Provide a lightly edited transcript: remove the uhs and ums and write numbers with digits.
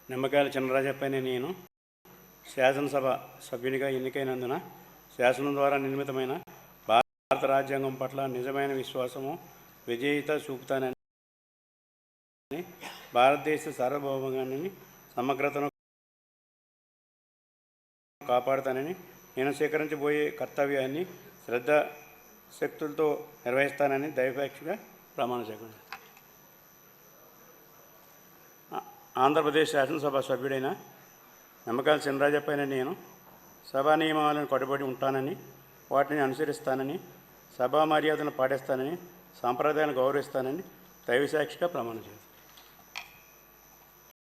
నిమ్మకాయల చినరాజప్పని నేను శాసనసభ సభ్యునిగా ఎన్నికైనందున శాసనం ద్వారా నిర్మితమైన భారత రాజ్యాంగం పట్ల నిజమైన విశ్వాసము విజేత చూపుతానని, భారతదేశ సార్వభౌమాన్ని సమగ్రతను కాపాడుతానని, నేను స్వీకరించబోయే కర్తవ్యాన్ని శ్రద్ధశక్తులతో నిర్వహిస్తానని దైవసాక్షిగా ప్రమాణ చేస్తున్నాను. ఆంధ్రప్రదేశ్ శాసనసభ సభ్యుడైన నిమ్మకాయల చినరాజప్పైన నేను సభా నియమాలను కట్టుబడి ఉంటానని, వాటిని అనుసరిస్తానని, సభా మర్యాదలను పాటిస్తానని, సాంప్రదాయాలను గౌరవిస్తానని దైవసాక్షిగా ప్రమాణం చేస్తాను.